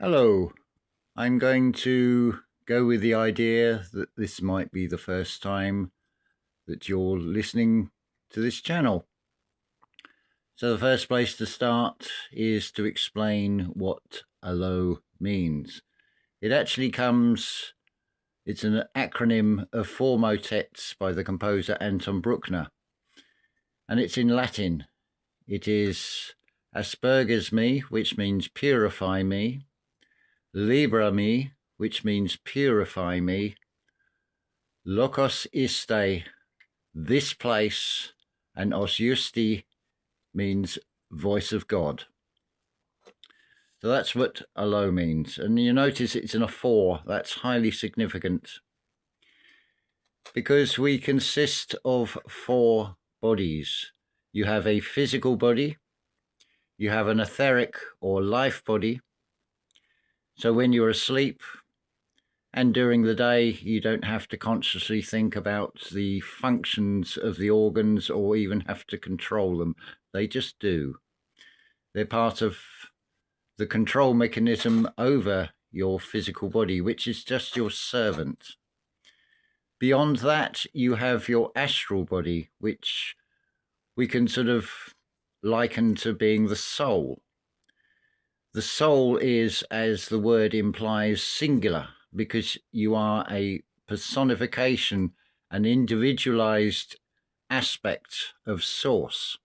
Hello, I'm going to go with the idea that this might be the first time that you're listening to this channel. So the first place to start is to explain what Allo means. It's an acronym of 4 motets by the composer Anton Bruckner, and it's in Latin. It is Asperges Me, which means purify me, Libera Me, which means purify me, Locus Iste, this place, and justi means voice of God. So that's what Allo means. And you notice it's in a 4. That's highly significant because we consist of 4 bodies. You have a physical body, you have an etheric or life body. So when you're asleep and during the day, you don't have to consciously think about the functions of the organs or even have to control them. They just do. They're part of the control mechanism over your physical body, which is just your servant. Beyond that, you have your astral body, which we can sort of liken to being the soul. The soul is, as the word implies, singular, because you are a personification, an individualized aspect of source.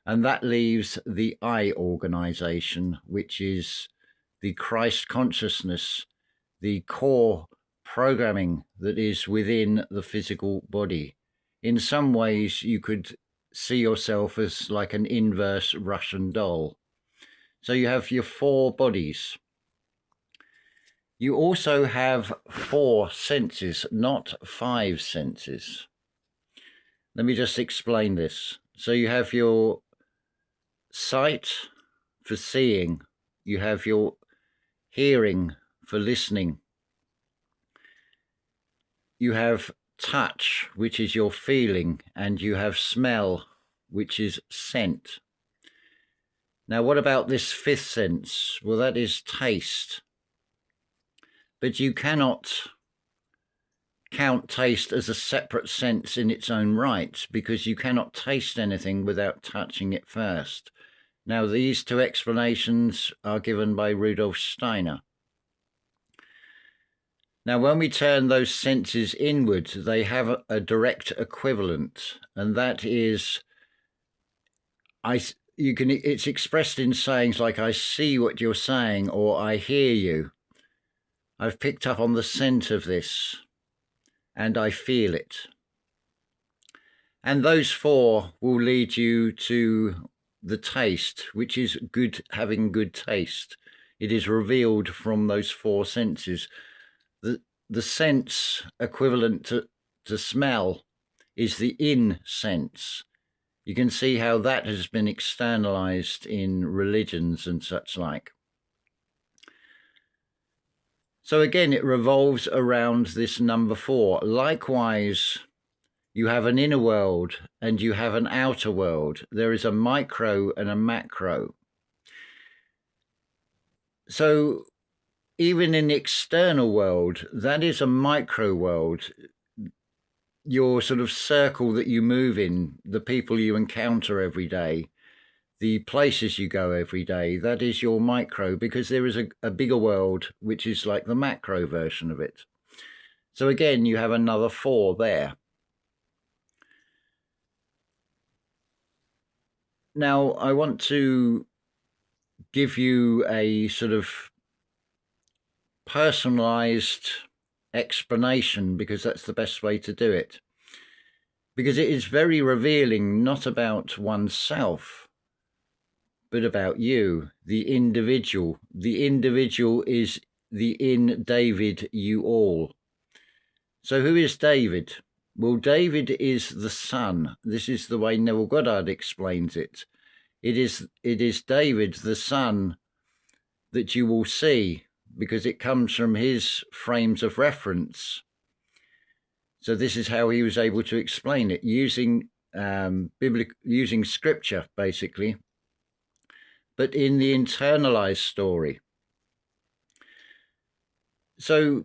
And that leaves the I organization, which is the Christ consciousness, the core programming that is within the physical body. In some ways, you could see yourself as like an inverse Russian doll. So you have your 4 bodies. You also have 4 senses, not 5 senses. Let me just explain this. So you have your sight for seeing, you have your hearing for listening, you have touch, which is your feeling, and you have smell, which is scent. Now, what about this 5th sense? Well, that is taste. But you cannot count taste as a separate sense in its own right, because you cannot taste anything without touching it first. Now, these 2 explanations are given by Rudolf Steiner. Now, when we turn those senses inward, they have a direct equivalent, and that is, it's expressed in sayings like, I see what you're saying, or I hear you. I've picked up on the scent of this, and I feel it. And those 4 will lead you to the taste, which is good, having good taste. It is revealed from those 4 senses. The sense equivalent to smell is the in sense. You can see how that has been externalized in religions and such like. So again, it revolves around this number 4. Likewise, you have an inner world and you have an outer world. There is a micro and a macro. So even in the external world, that is a micro world. Your sort of circle that you move in, the people you encounter every day, the places you go every day, that is your micro, because there is a bigger world, which is like the macro version of it. So again, you have another 4 there. Now, I want to give you a sort of personalized explanation, because that's the best way to do it. Because it is very revealing, not about oneself, but about you, the individual. The individual is the in David, you all. So who is David? Well, David is the son. This is the way Neville Goddard explains it. It is David, the son, that you will see, because it comes from his frames of reference. So this is how he was able to explain it, using using scripture, basically, but in the internalized story. So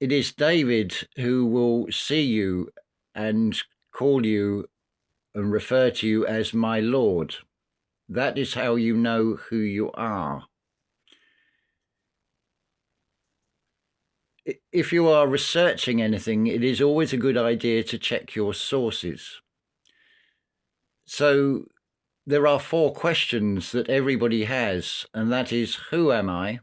it is David who will see you and call you and refer to you as my Lord. That is how you know who you are. If you are researching anything, it is always a good idea to check your sources. So there are 4 questions that everybody has, and that is, who am I?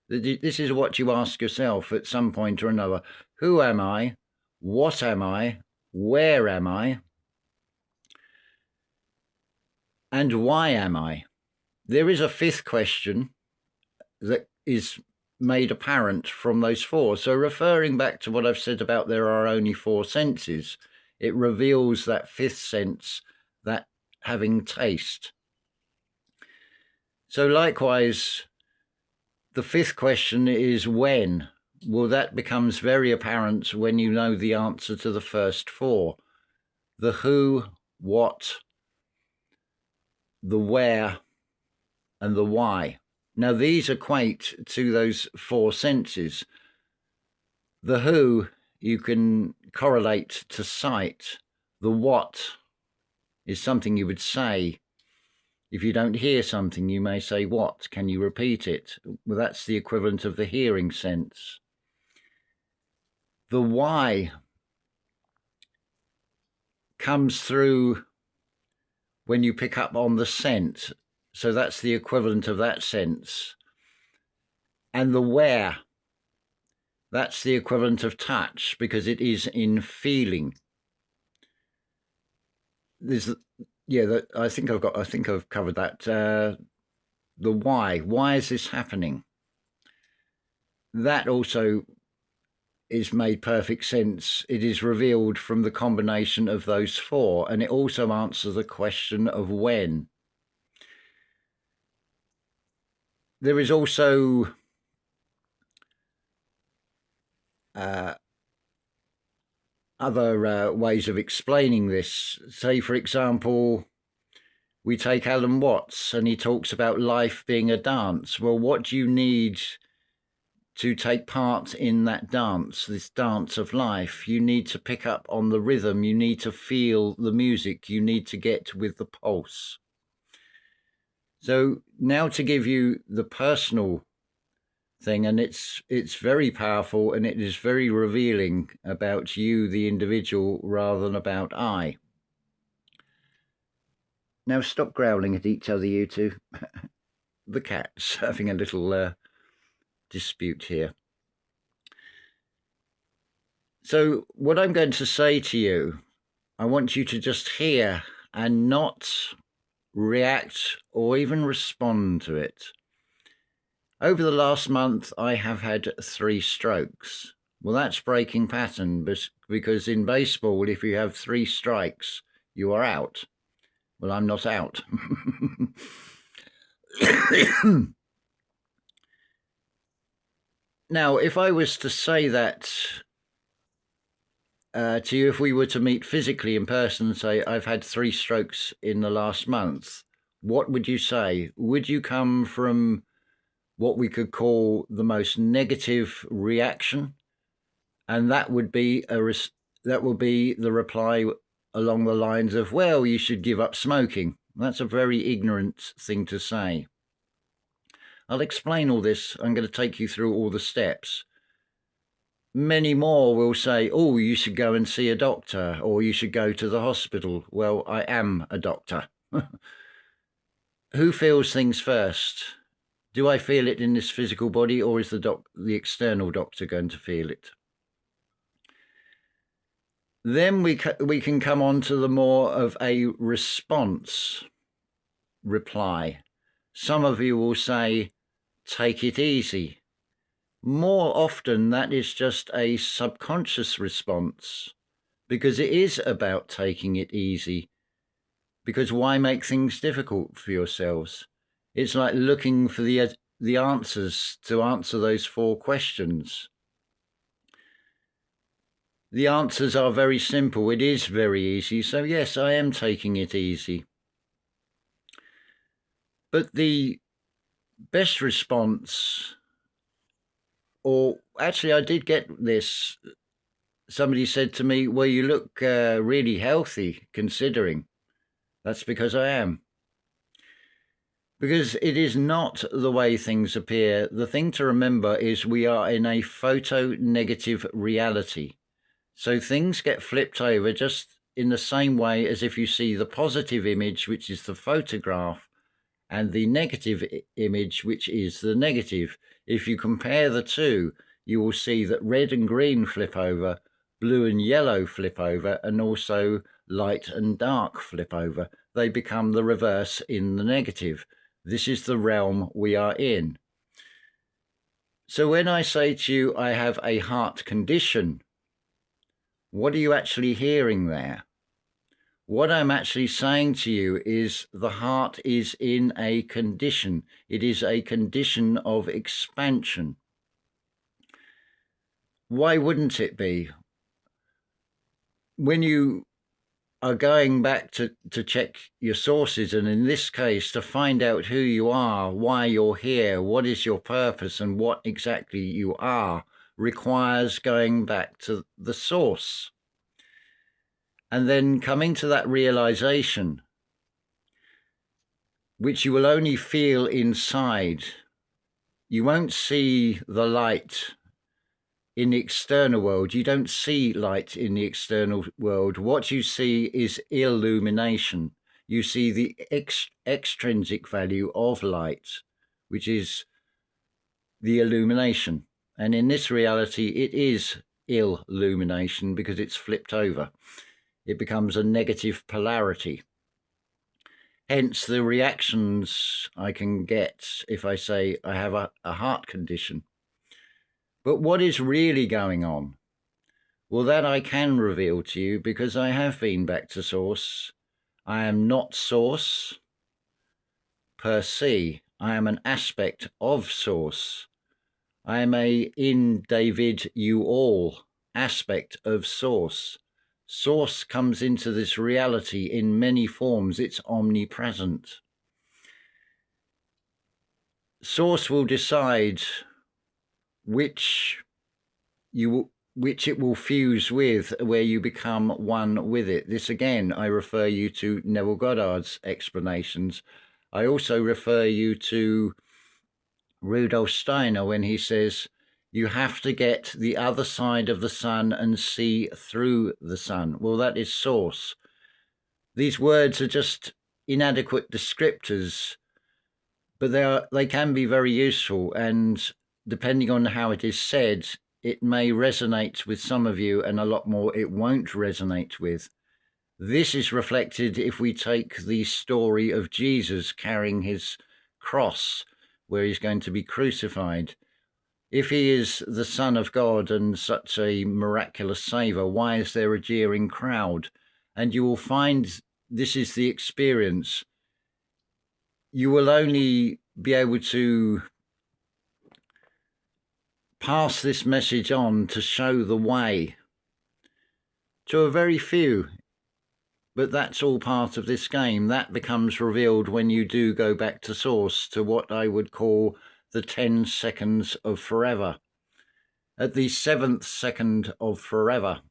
This is what you ask yourself at some point or another. Who am I? What am I? Where am I? And why am I? There is a 5th question that is made apparent from those 4. So referring back to what I've said about there are only 4 senses, it reveals that 5th sense, that having taste. So likewise, the 5th question is when. Well, that becomes very apparent when you know the answer to the first 4. The who, what, the where, and the why. Now, these equate to those 4 senses. The who you can correlate to sight. The what is something you would say. If you don't hear something, you may say, what? Can you repeat it? Well, that's the equivalent of the hearing sense. The why comes through when you pick up on the scent. So that's the equivalent of that sense. And the where, that's the equivalent of touch, because it is in feeling. I think I've covered that. The why. Why is this happening? That also is made perfect sense. It is revealed from the combination of those 4, and it also answers the question of when. There is also other ways of explaining this. Say, for example, we take Alan Watts and he talks about life being a dance. Well, what do you need to take part in that dance, this dance of life? You need to pick up on the rhythm. You need to feel the music. You need to get with the pulse. So now to give you the personal thing, and it's very powerful, and it is very revealing about you, the individual, rather than about I. Now stop growling at each other, you two. The cat's having a little dispute here. So what I'm going to say to you, I want you to just hear and not react or even respond to it. Over the last month, I have had 3 strokes. Well, that's breaking pattern, because in baseball, if you have 3 strikes, you are out. Well, I'm not out. Now, if I was to say that to you, if we were to meet physically in person and say, I've had 3 strokes in the last month, what would you say? Would you come from what we could call the most negative reaction? And that would be the reply along the lines of, well, you should give up smoking. That's a very ignorant thing to say. I'll explain all this. I'm going to take you through all the steps. Many more will say, oh, you should go and see a doctor, or you should go to the hospital. Well, I am a doctor. Who feels things first? Do I feel it in this physical body, or is the external doctor going to feel it? Then we can come on to the more of a response reply. Some of you will say, take it easy. More often, that is just a subconscious response, because it is about taking it easy. Because why make things difficult for yourselves? It's like looking for the answers to answer those 4 questions. The answers are very simple. It is very easy. So yes, I am taking it easy. But the best response Or actually, I did get this. Somebody said to me, well, you look really healthy considering. That's because I am. Because it is not the way things appear. The thing to remember is we are in a photo-negative reality. So things get flipped over just in the same way as if you see the positive image, which is the photograph, and the negative image, which is the negative. If you compare the two, you will see that red and green flip over, blue and yellow flip over, and also light and dark flip over. They become the reverse in the negative. This is the realm we are in. So when I say to you, I have a heart condition, what are you actually hearing there? What I'm actually saying to you is the heart is in a condition. It is a condition of expansion. Why wouldn't it be? When you are going back to check your sources, and in this case, to find out who you are, why you're here, what is your purpose, and what exactly you are, requires going back to the source. And then coming to that realization, which you will only feel inside. You won't see the light in the external world. You don't see light in the external world. What you see is illumination. You see the extrinsic value of light, which is the illumination. And in this reality, it is illumination because it's flipped over. It becomes a negative polarity. Hence the reactions I can get if I say I have a heart condition. But what is really going on? Well, that I can reveal to you because I have been back to source. I am not source per se. I am an aspect of source. I am a in David you all aspect of source. Source comes into this reality in many forms. It's omnipresent. Source will decide which it will fuse with, where you become one with it. This again, I refer you to Neville Goddard's explanations. I also refer you to Rudolf Steiner when he says, you have to get the other side of the sun and see through the sun. Well, that is source. These words are just inadequate descriptors, but they can be very useful, and depending on how it is said, it may resonate with some of you and a lot more it won't resonate with. This is reflected if we take the story of Jesus carrying his cross, where he's going to be crucified. If he is the Son of God and such a miraculous saviour, why is there a jeering crowd? And you will find this is the experience. You will only be able to pass this message on to show the way to a very few. But that's all part of this game. That becomes revealed when you do go back to source, to what I would call the 10 seconds of forever. At the 7th second of forever,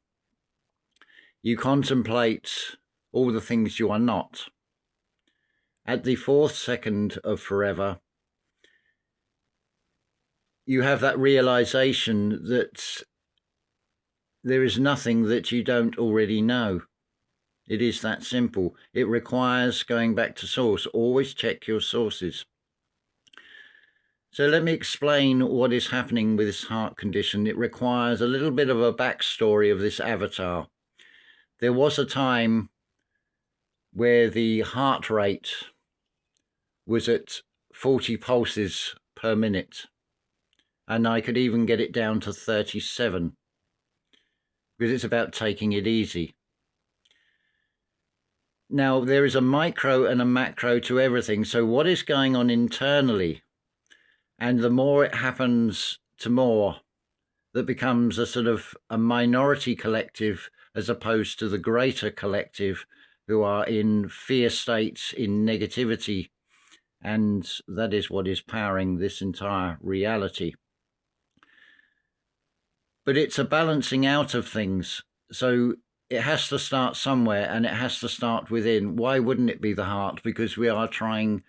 you contemplate all the things you are not. At the 4th second of forever, you have that realization that there is nothing that you don't already know. It is that simple. It requires going back to source. Always check your sources. So let me explain what is happening with this heart condition. It requires a little bit of a backstory of this avatar. There was a time where the heart rate was at 40 pulses per minute, and I could even get it down to 37, because it's about taking it easy. Now, there is a micro and a macro to everything. So what is going on internally? And the more it happens to more, that becomes a sort of a minority collective as opposed to the greater collective who are in fear states, in negativity. And that is what is powering this entire reality. But it's a balancing out of things. So it has to start somewhere, and it has to start within. Why wouldn't it be the heart? Because we are trying,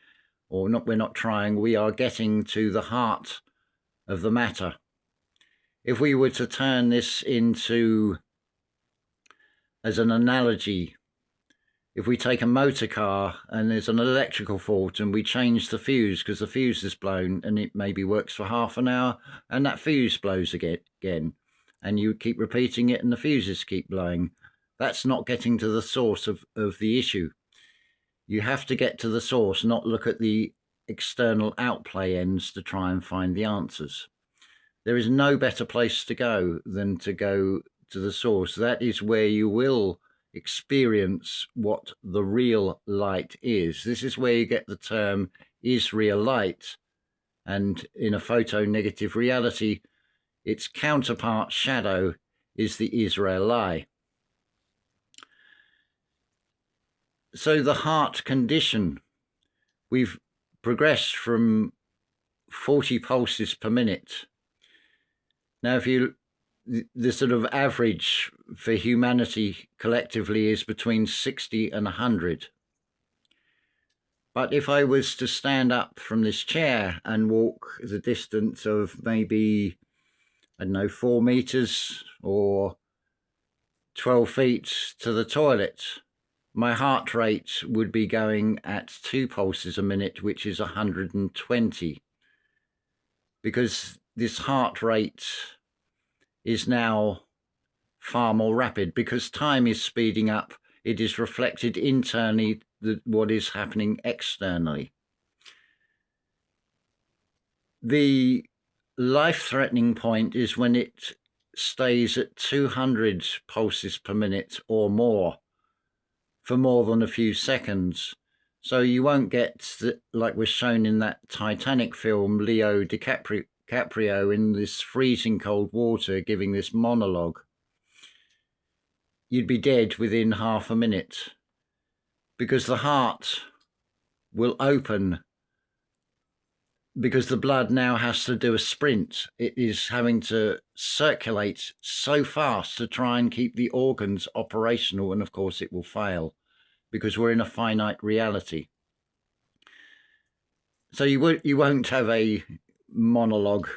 or not, we're not trying, we are getting to the heart of the matter. If we were to turn this into, as an analogy, if we take a motor car and there's an electrical fault and we change the fuse because the fuse is blown, and it maybe works for half an hour and that fuse blows again, and you keep repeating it and the fuses keep blowing, that's not getting to the source of the issue. You have to get to the source, not look at the external outplay ends to try and find the answers. There is no better place to go than to go to the source. That is where you will experience what the real light is. This is where you get the term is real light. And in a photo-negative reality, its counterpart shadow is the Israel lie. So the heart condition, we've progressed from 40 pulses per minute. Now, if you, the sort of average for humanity collectively is between 60 and 100. But if I was to stand up from this chair and walk the distance of maybe, I don't know, 4 meters or 12 feet to the toilet, my heart rate would be going at 2 pulses a minute, which is 120. Because this heart rate is now far more rapid, because time is speeding up. It is reflected internally what is happening externally. The life-threatening point is when it stays at 200 pulses per minute or more for more than a few seconds. So you won't get, like was shown in that Titanic film, Leo DiCaprio in this freezing cold water giving this monologue. You'd be dead within half a minute, because the heart will open, because the blood now has to do a sprint. It is having to circulate so fast to try and keep the organs operational, and of course it will fail because we're in a finite reality. So you won't have a monologue,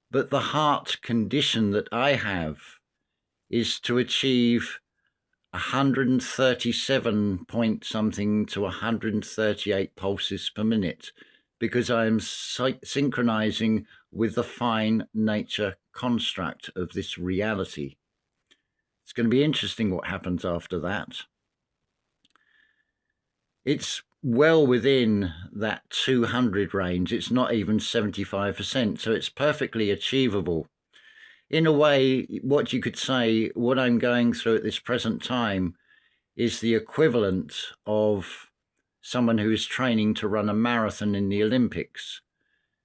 but the heart condition that I have is to achieve 137 point something to 138 pulses per minute, because I'm synchronizing with the fine nature construct of this reality. It's going to be interesting what happens after that. It's well within that 200 range. It's not even 75%, so it's perfectly achievable. In a way, what you could say, what I'm going through at this present time is the equivalent of someone who is training to run a marathon in the Olympics.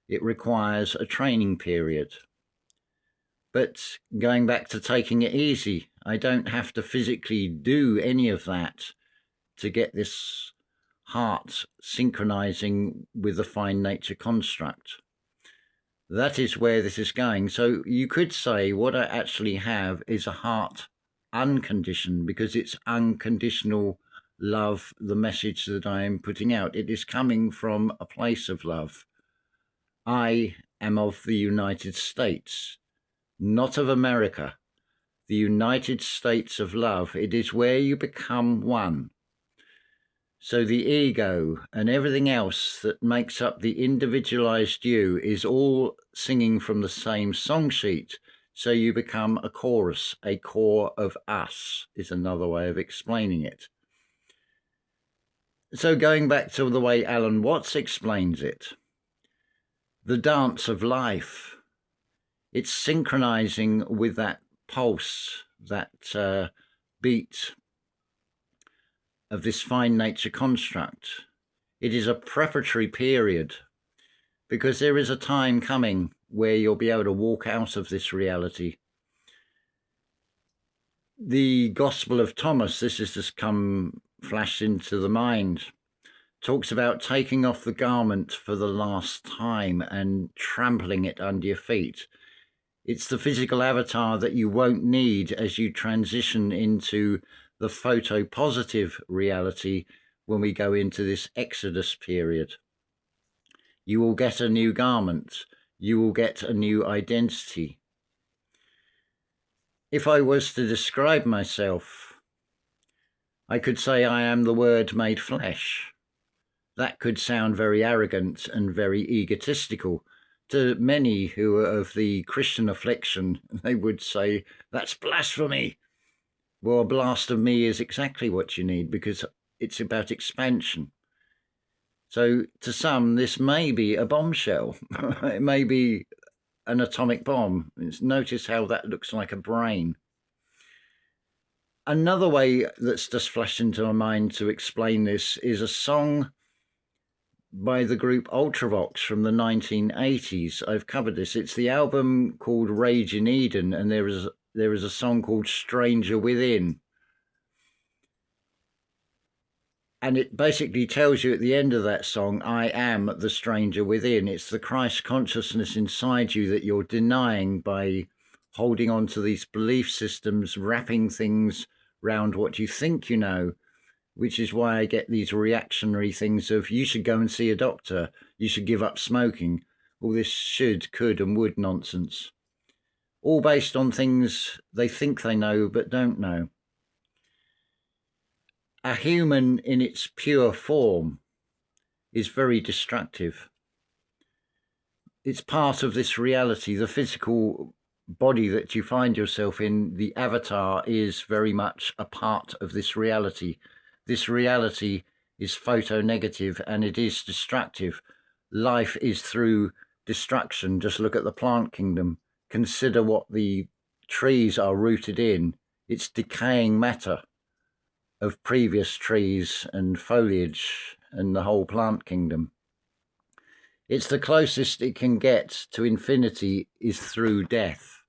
It requires a training period. But going back to taking it easy, I don't have to physically do any of that to get this heart synchronizing with the fine nature construct. That is where this is going. So you could say what I actually have is a heart unconditioned, because it's unconditional love, the message that I am putting out. It is coming from a place of love. I am of the United States, not of America. The United States of love. It is where you become one. So the ego and everything else that makes up the individualized you is all singing from the same song sheet. So you become a chorus, a core of us is another way of explaining it. So going back to the way Alan Watts explains it, the dance of life, it's synchronizing with that pulse, that beat of this fine nature construct. It is a preparatory period, because there is a time coming where you'll be able to walk out of this reality. The Gospel of Thomas, this has just come flashed into the mind, talks about taking off the garment for the last time and trampling it under your feet. It's the physical avatar that you won't need as you transition into the photo-positive reality when we go into this Exodus period. You will get a new garment. You will get a new identity. If I was to describe myself, I could say I am the Word made flesh. That could sound very arrogant and very egotistical. To many who are of the Christian affliction, they would say, that's blasphemy. Well, a blast of me is exactly what you need, because it's about expansion. So to some, this may be a bombshell. It may be an atomic bomb. Notice how that looks like a brain. Another way that's just flashed into my mind to explain this is a song by the group Ultravox from the 1980s. I've covered this. It's the album called Rage in Eden, and there is a song called Stranger Within. And it basically tells you at the end of that song, I am the stranger within. It's the Christ consciousness inside you that you're denying by holding on to these belief systems, wrapping things around what you think you know, which is why I get these reactionary things of, you should go and see a doctor, you should give up smoking, all this should, could and would nonsense. All based on things they think they know but don't know. A human in its pure form is very destructive. It's part of this reality. The physical body that you find yourself in, the avatar, is very much a part of this reality. This reality is photo-negative and it is destructive. Life is through destruction. Just look at the plant kingdom. Consider what the trees are rooted in. It's decaying matter of previous trees and foliage and the whole plant kingdom. It's the closest it can get to infinity is through death.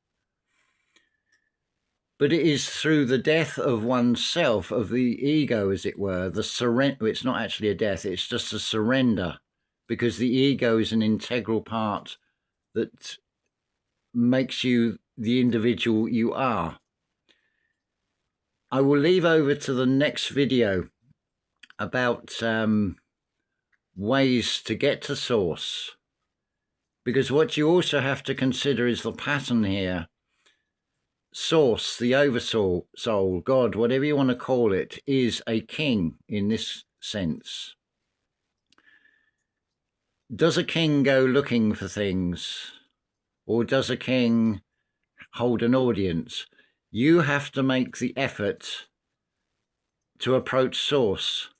But it is through the death of oneself, of the ego, as it were, the surrender. It's not actually a death, it's just a surrender, because the ego is an integral part that makes you the individual you are. I will leave over to the next video about ways to get to source, because what you also have to consider is the pattern here. Source, the Oversoul, soul, God, whatever you want to call it, is a king in this sense. Does a king go looking for things, or does a king hold an audience? You have to make the effort to approach source.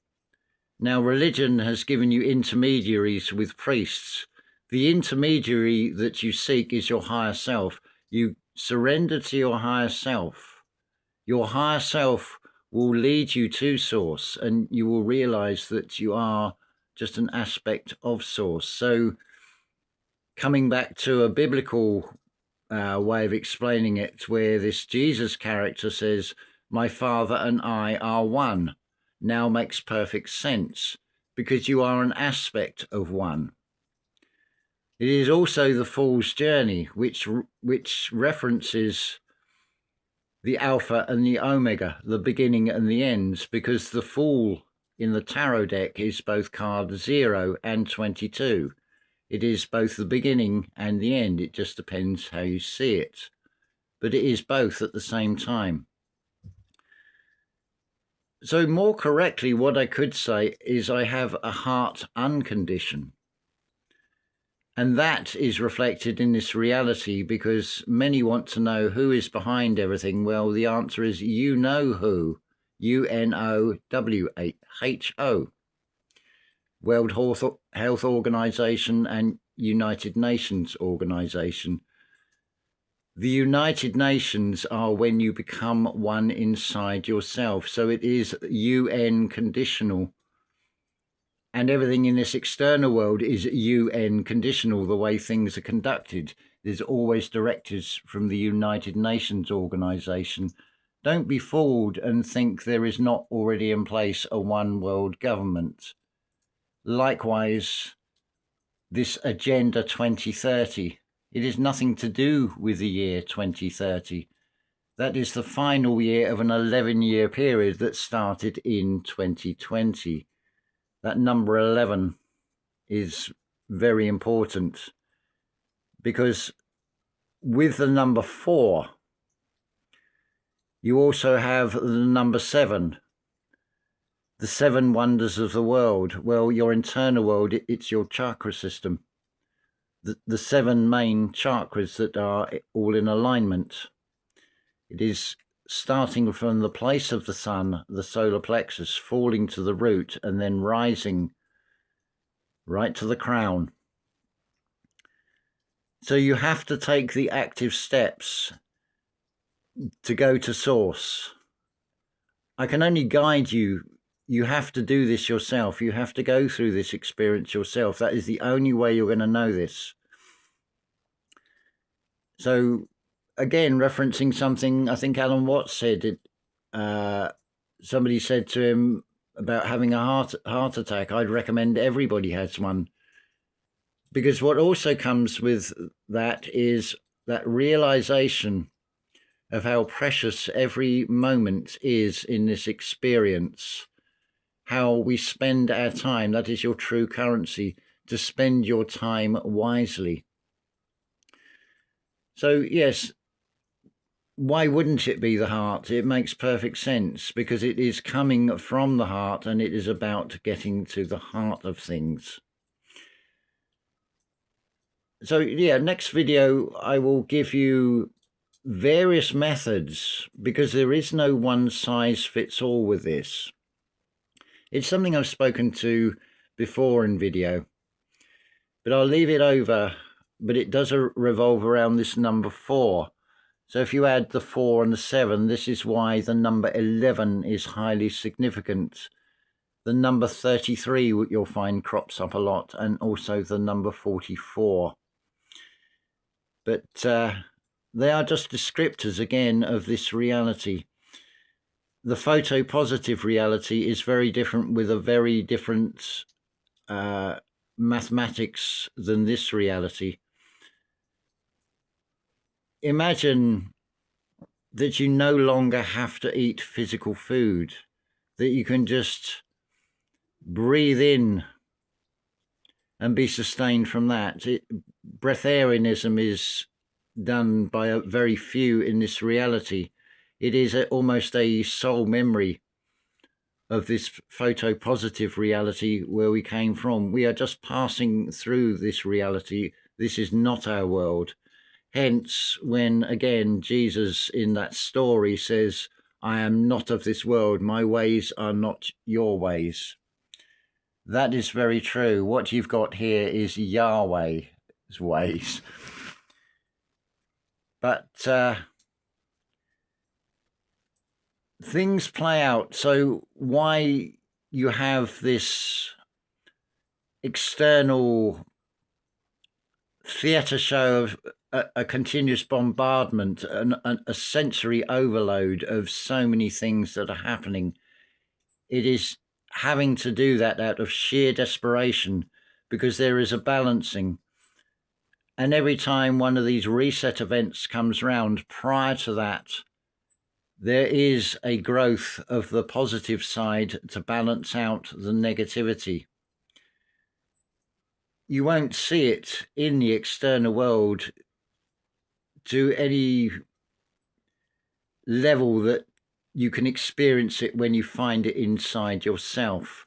Now, religion has given you intermediaries with priests. The intermediary that you seek is your higher self. You surrender to your higher self. Your higher self will lead you to source, and you will realize that you are just an aspect of source. So coming back to a biblical way of explaining it, where this Jesus character says, my Father and I are one, now makes perfect sense, because you are an aspect of one. It is also the fool's journey, which references the Alpha and the Omega, the beginning and the ends, because the fool in the tarot deck is both card 0 and 22. It is both the beginning and the end. It just depends how you see it. But it is both at the same time. So more correctly, what I could say is I have a heart unconditioned. And that is reflected in this reality, because many want to know who is behind everything. Well, the answer is you know who. UNOWHO. World Health Organization and United Nations Organization. The United Nations are when you become one inside yourself. So it is UN conditional. And everything in this external world is UN conditional, the way things are conducted. There's always directives from the United Nations Organization. Don't be fooled and think there is not already in place a one world government. Likewise, this Agenda 2030 It is nothing to do with the year 2030. That is the final year of an 11-year period that started in 2020. That number 11 is very important, because with the number 4, you also have the number 7, the 7 wonders of the world. Well, your internal world, it's your chakra system. The 7 main chakras that are all in alignment. It is starting from the place of the sun, the solar plexus, falling to the root, and then rising right to the crown. So you have to take the active steps to go to source. I can only guide you. You have to do this yourself. You have to go through this experience yourself. That is the only way you're going to know this. So again, referencing something I think Alan Watts said, somebody said to him about having a heart attack. I'd recommend everybody has one, because what also comes with that is that realization of how precious every moment is in this experience, how we spend our time. That is your true currency, to spend your time wisely. So yes, why wouldn't it be the heart? It makes perfect sense, because it is coming from the heart, and it is about getting to the heart of things. So yeah, next video I will give you various methods, because there is no one size fits all with this. It's something I've spoken to before in video, but I'll leave it over. But it does revolve around this number 4. So if you add the 4 and the 7, this is why the number 11 is highly significant. The number 33 you'll find crops up a lot, and also the number 44. But they are just descriptors, again, of this reality. The photo-positive reality is very different, with a very different mathematics than this reality. Imagine that you no longer have to eat physical food, that you can just breathe in and be sustained from that. Breatharianism is done by a very few in this reality. It is almost a soul memory of this photo-positive reality where we came from. We are just passing through this reality. This is not our world. Hence, when again Jesus in that story says, I am not of this world, my ways are not your ways. That is very true. What you've got here is Yahweh's ways. But things play out. So why you have this external theatre show of a continuous bombardment, a sensory overload of so many things that are happening, it is having to do that out of sheer desperation, because there is a balancing. And every time one of these reset events comes round, prior to that, there is a growth of the positive side to balance out the negativity. You won't see it in the external world to any level that you can experience it when you find it inside yourself.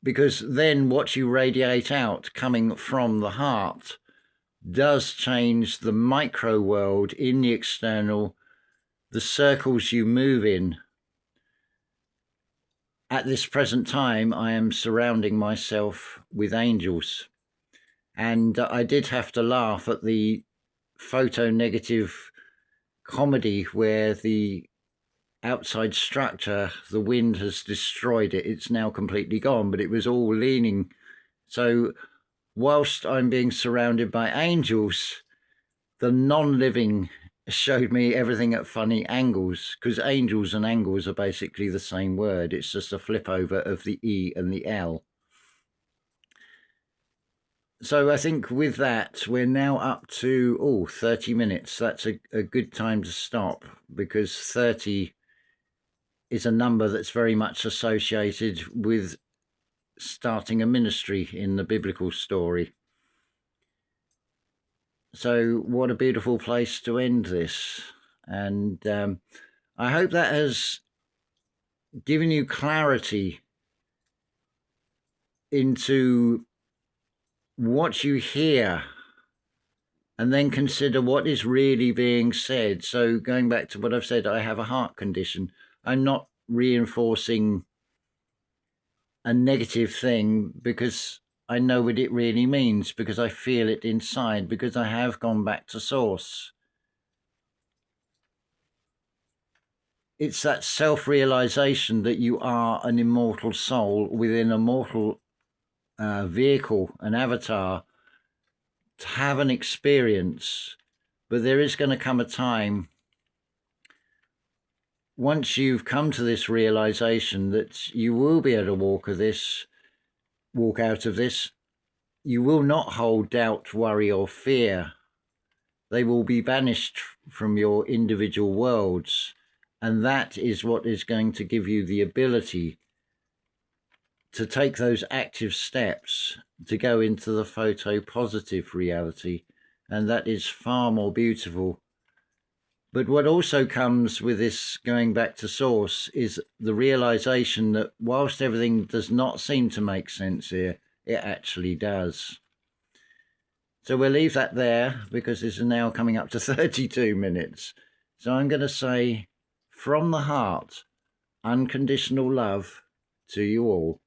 Because then what you radiate out coming from the heart does change the micro world in the external, the circles you move in. At this present time, I am surrounding myself with angels. And I did have to laugh at the photo-negative comedy where the outside structure, the wind has destroyed it. It's now completely gone, but it was all leaning. So whilst I'm being surrounded by angels, the non-living showed me everything at funny angles, because angels and angles are basically the same word. It's just a flip over of the E and the L. So I think with that, we're now up to 30 minutes. That's a good time to stop, because 30 is a number that's very much associated with starting a ministry in the biblical story. So what a beautiful place to end this. And I hope that has given you clarity into what you hear, and then consider what is really being said. So going back to what I've said, I have a heart condition. I'm not reinforcing a negative thing because I know what it really means, because I feel it inside, because I have gone back to source. It's that self-realization that you are an immortal soul within a mortal vehicle, an avatar, to have an experience. But there is going to come a time, once you've come to this realization, that you will be able to walk out of this. You will not hold doubt, worry, or fear. They will be banished from your individual worlds. And that is what is going to give you the ability to take those active steps to go into the photo-positive reality. And that is far more beautiful. But what also comes with this going back to source is the realization that whilst everything does not seem to make sense here, it actually does. So we'll leave that there, because this is now coming up to 32 minutes. So I'm going to say, from the heart, unconditional love to you all.